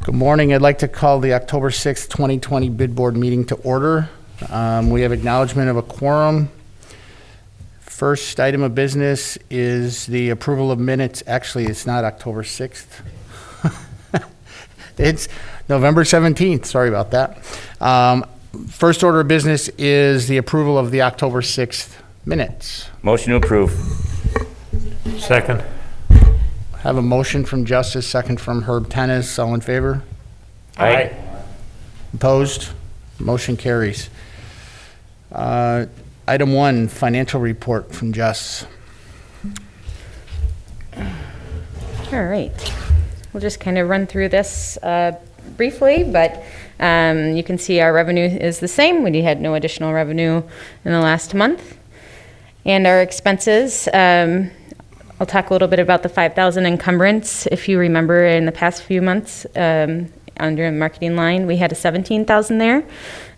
Good morning. I'd like to call the October 6th, 2020 bid board meeting to order. We have acknowledgement of a quorum. First item of business is the approval of minutes. Actually, it's not October 6th. It's November 17th. Sorry about that. First order of business is the approval of the October 6th minutes. Motion to approve. Second. Have a motion from Justice, second from Herb Tennis. All in favor? Aye. Opposed? Motion carries. Item 1, financial report from Jess. All right. We'll just kind of run through this briefly, but you can see our revenue is the same. We had no additional revenue in the last month. And our expenses, I'll talk a little bit about the 5,000 encumbrance. If you remember in the past few months, under the marketing line, we had a 17,000 there.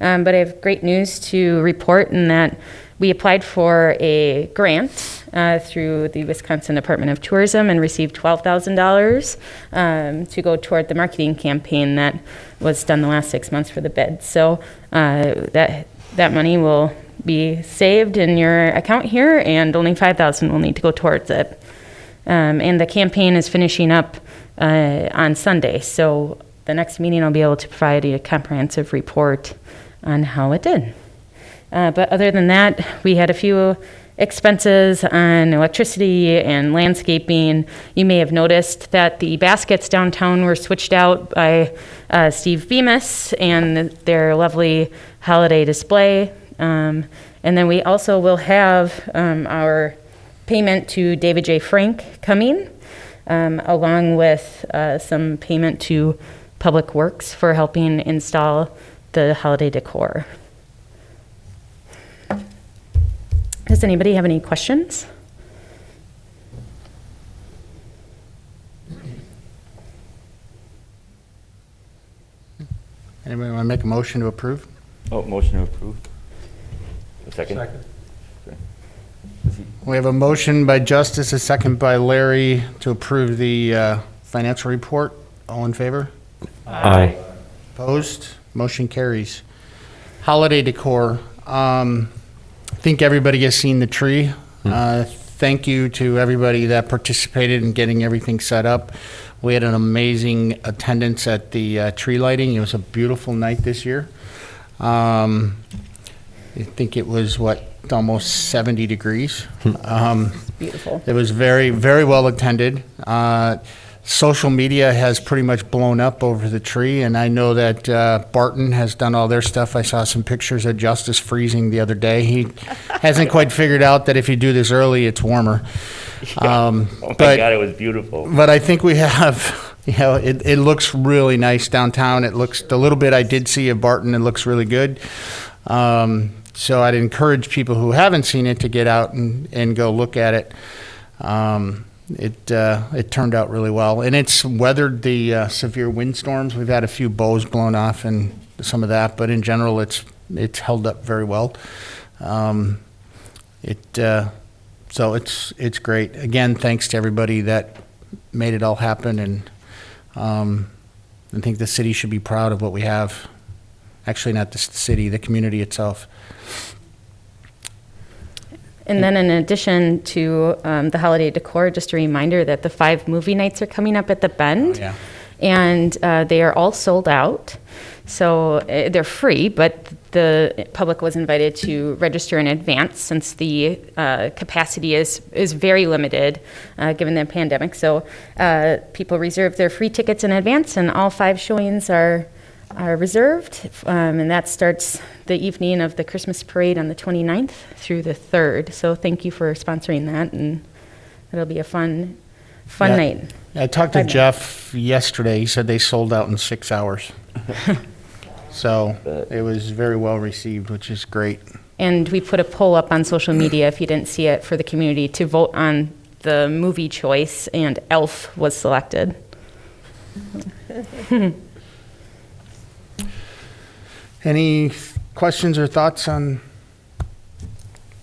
But I have great news to report in that we applied for a grant through the Wisconsin Department of Tourism and received $12,000 to go toward the marketing campaign that was done the last 6 months for the bid. So that money will be saved in your account here, and only $5,000 will need to go towards it. And the campaign is finishing up on Sunday, so the next meeting I'll be able to provide a comprehensive report on how it did. But other than that, we had a few expenses on electricity and landscaping. You may have noticed that the baskets downtown were switched out by Steve Bemis and their lovely holiday display. And then we also will have our payment to David J. Frank coming, along with some payment to Public Works for helping install the holiday decor. Does anybody have any questions? Anybody want to make a motion to approve? Oh, motion to approve. A second? We have a motion by Justice, a second by Larry to approve the financial report. All in favor? Aye. Opposed? Motion carries. Holiday decor. I think everybody has seen the tree. Thank you to everybody that participated in getting everything set up. We had an amazing attendance at the tree lighting. It was a beautiful night this year. I think it was, almost 70 degrees. Beautiful. It was very, very well attended. Social media has pretty much blown up over the tree, and I know that Barton has done all their stuff. I saw some pictures of Justice freezing the other day. He hasn't quite figured out that if you do this early, it's warmer. Oh my God, it was beautiful. But I think we have, it looks really nice downtown. It looks, the little bit I did see of Barton, it looks really good. So I'd encourage people who haven't seen it to get out and go look at it. It turned out really well, and it's weathered the severe windstorms. We've had a few bows blown off and some of that, but in general, it's held up very well. So it's great. Again, thanks to everybody that made it all happen, and I think the city should be proud of what we have. Actually, not the city, the community itself. And then in addition to the holiday decor, just a reminder that the 5 movie nights are coming up at the Bend. Oh, yeah. And they are all sold out. So they're free, but the public was invited to register in advance since the capacity is very limited given the pandemic. So people reserve their free tickets in advance, and all 5 showings are reserved, and that starts the evening of the Christmas parade on the 29th through the 3rd. So thank you for sponsoring that, and it'll be a fun night. I talked to Jeff yesterday. He said they sold out in 6 hours. So it was very well received, which is great. And we put a poll up on social media, if you didn't see it, for the community to vote on the movie choice, and Elf was selected. Any questions or thoughts on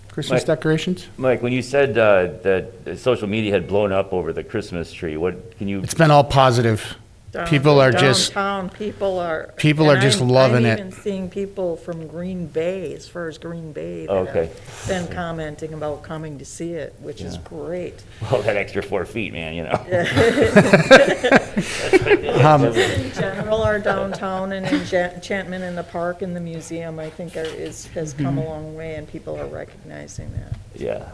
Christmas decorations? Mike, when you said that social media had blown up over the Christmas tree, what can you? It's been all positive. People are just- Downtown, people are. People are and just I'm loving it. even seeing people from Green Bay, as far as Green Bay. that Okay. have Been commenting about coming to see it, which is great. Well, that extra 4 feet, man, you know. In general, our downtown and enchantment in the park and the museum, I think has come a long way, and people are recognizing that. Yeah.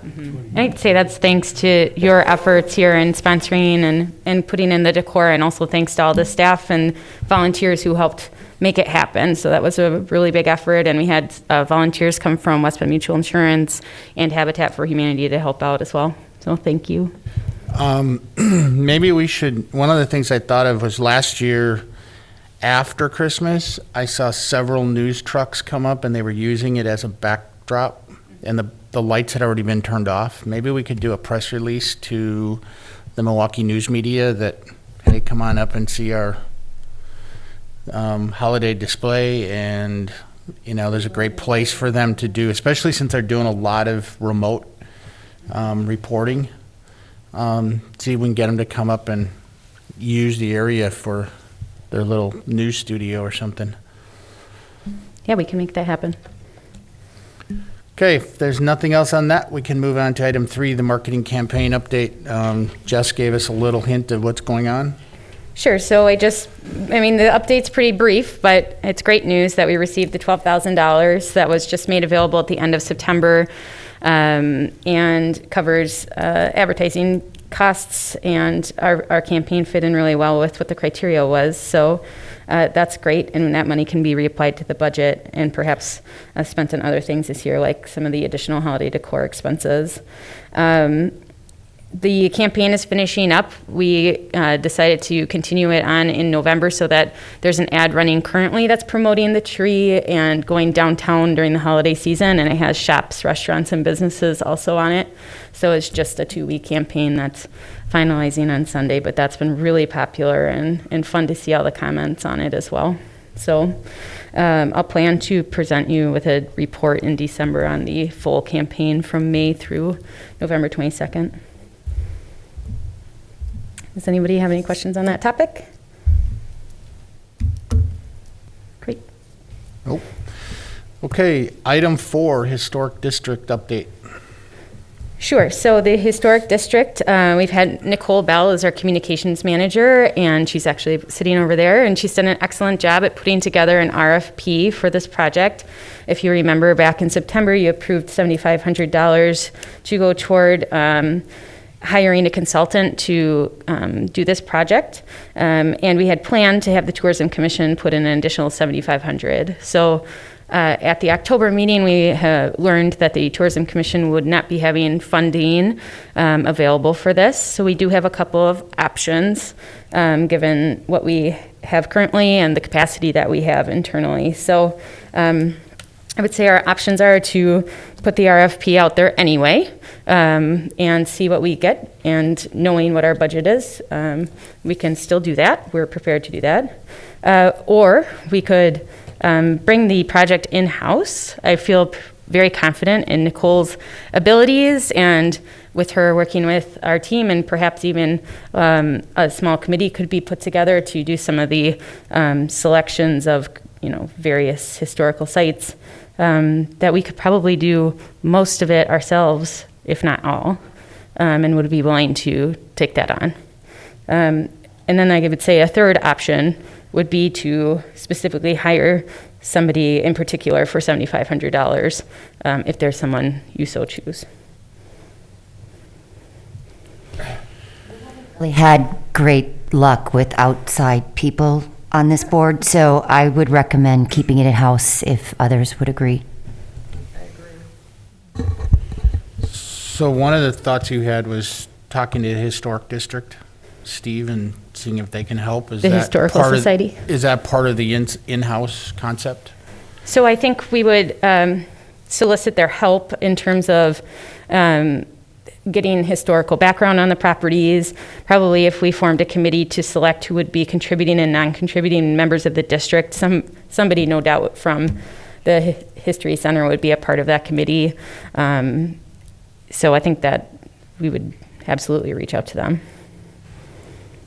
I'd say that's thanks to your efforts here in sponsoring and putting in the decor, and also thanks to all the staff and volunteers who helped make it happen. So that was a really big effort, and we had volunteers come from West Bend Mutual Insurance and Habitat for Humanity to help out as well. So thank you. Maybe we should, one of the things I thought of was last year after Christmas, I saw several news trucks come up and they were using it as a backdrop, and the lights had already been turned off. Maybe we could do a press release to the Milwaukee news media that, hey, come on up and see our holiday display, and there's a great place for them to do, especially since they're doing a lot of remote reporting. See if we can get them to come up and use the area for their little news studio or something. Yeah, we can make that happen. Okay, if there's nothing else on that, we can move on to item 3, the marketing campaign update. Jess gave us a little hint of what's going on. Sure. So the update's pretty brief, but it's great news that we received the $12,000 that was just made available at the end of September, and covers advertising costs, and our campaign fit in really well with what the criteria was. So that's great, and that money can be reapplied to the budget and perhaps spent on other things this year, like some of the additional holiday decor expenses. The campaign is finishing up. We decided to continue it on in November so that there's an ad running currently that's promoting the tree and going downtown during the holiday season, and it has shops, restaurants, and businesses also on it. So it's just a 2-week campaign that's finalizing on Sunday, but that's been really popular and fun to see all the comments on it as well. So I'll plan to present you with a report in December on the full campaign from May through November 22nd. Does anybody have any questions on that topic? Great. Nope. Okay, item 4, historic district update. Sure. So the historic district, we've had Nicole Bell as our communications manager, and she's actually sitting over there, and she's done an excellent job at putting together an RFP for this project. If you remember, back in September, you approved $7,500 to go toward hiring a consultant to do this project, and we had planned to have the Tourism Commission put in an additional $7,500. So at the October meeting, we learned that the Tourism Commission would not be having funding available for this. So we do have a couple of options given what we have currently and the capacity that we have internally. So I would say our options are to put the RFP out there anyway and see what we get. And knowing what our budget is, we can still do that. We're prepared to do that. Or we could bring the project in-house. I feel very confident in Nicole's abilities, and with her working with our team, and perhaps even a small committee could be put together to do some of the selections of various historical sites, that we could probably do most of it ourselves, if not all, and would be willing to take that on. And then I would say a third option would be to specifically hire somebody in particular for $7,500, if there's someone you so choose. We had great luck with outside people on this board, so I would recommend keeping it in-house if others would agree. So one of the thoughts you had was talking to the historic district, Steve, and seeing if they can help. Is The that Historical part of- Society? Is that part of the in-house concept? So I think we would solicit their help in terms of getting historical background on the properties. Probably if we formed a committee to select who would be contributing and non-contributing members of the district, somebody no doubt from the History Center would be a part of that committee. So I think that we would absolutely reach out to them.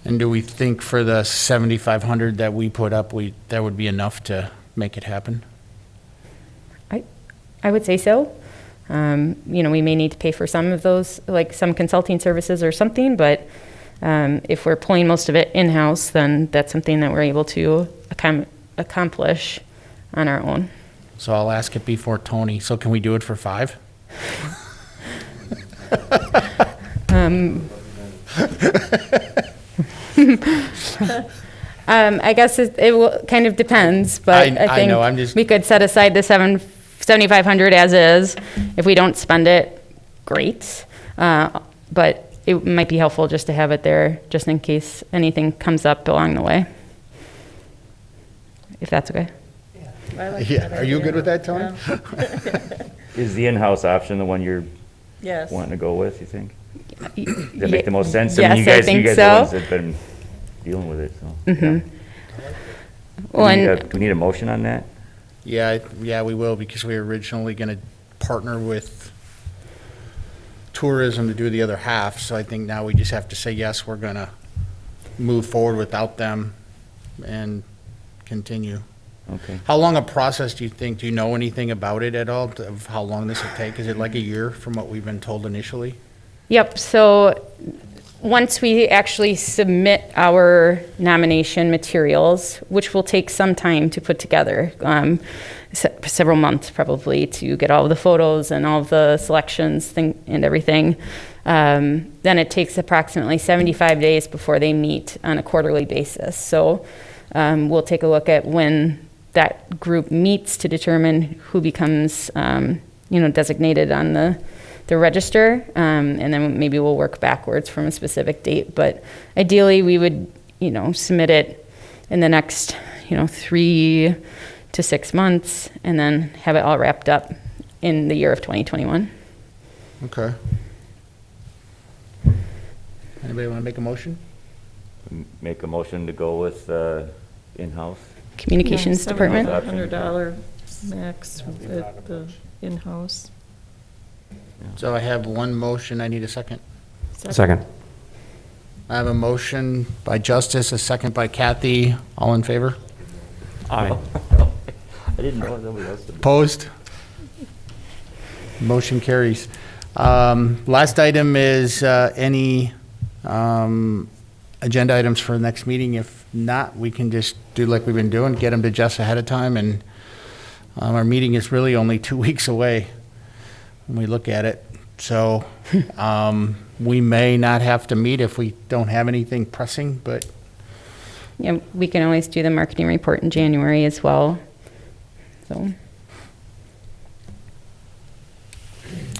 And do we think for the 7,500 that we put up, that would be enough to make it happen? I would say so. We may need to pay for some of those, like some consulting services or something, but if we're pulling most of it in-house, then that's something that we're able to accomplish on our own. So I'll ask it before Tony. So can we do it for 5? I guess it will, kind of depends, but I know, I'm just- we could set aside the 7,500 as is. If we don't spend it, great. But it might be helpful just to have it there, just in case anything comes up along the way. If that's okay. I like Yeah, that are you idea. good with that, Tony? Yeah. Is the in-house option the one you're Yes. wanting to go with, you think? Does Does that make the most sense? Yes, mean, you I guys, think you guys so. are the ones that've been dealing with it, so. Mhm. yeah. Well, Do and- we need a motion on that? Yeah, we will, because we were originally going to partner with tourism to do the other half. So I think now we just have to say, yes, we're going to move forward without them and continue. Okay. How long a process do you think? Do you know anything about it at all, of how long this will take? Is it like a year from what we've been told initially? Yep, so once we actually submit our nomination materials, which will take some time to put together, several months probably, to get all of the photos and all of the selections and everything, then it takes approximately 75 days before they meet on a quarterly basis. So we'll take a look at when that group meets to determine who becomes, designated on the register, and then maybe we'll work backwards from a specific date. But ideally, we would, submit it in the next, 3 to 6 months, and then have it all wrapped up in the year of 2021. Okay. Anybody want to make a motion? Make a motion to go with in-house? Communications Department. $700 max at the in-house. So I have one motion. I need a second. Second. I have a motion by Justice, a second by Kathy. All in favor? Aye. I didn't know somebody else did. Opposed? Motion carries. Last item is any agenda items for the next meeting. If not, we can just do like we've been doing, get them to Jess ahead of time, and our meeting is really only 2 weeks away when we look at it. So we may not have to meet if we don't have anything pressing, but Yeah, we can always do the marketing report in January as well. So,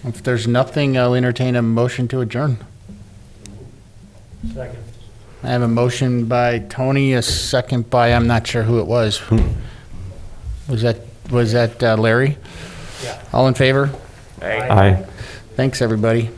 if there's nothing, I'll entertain a motion to adjourn. Second. I have a motion by Tony, a second by, I'm not sure who it was. Was that Larry? Yeah. All in favor? Aye. Thanks, everybody.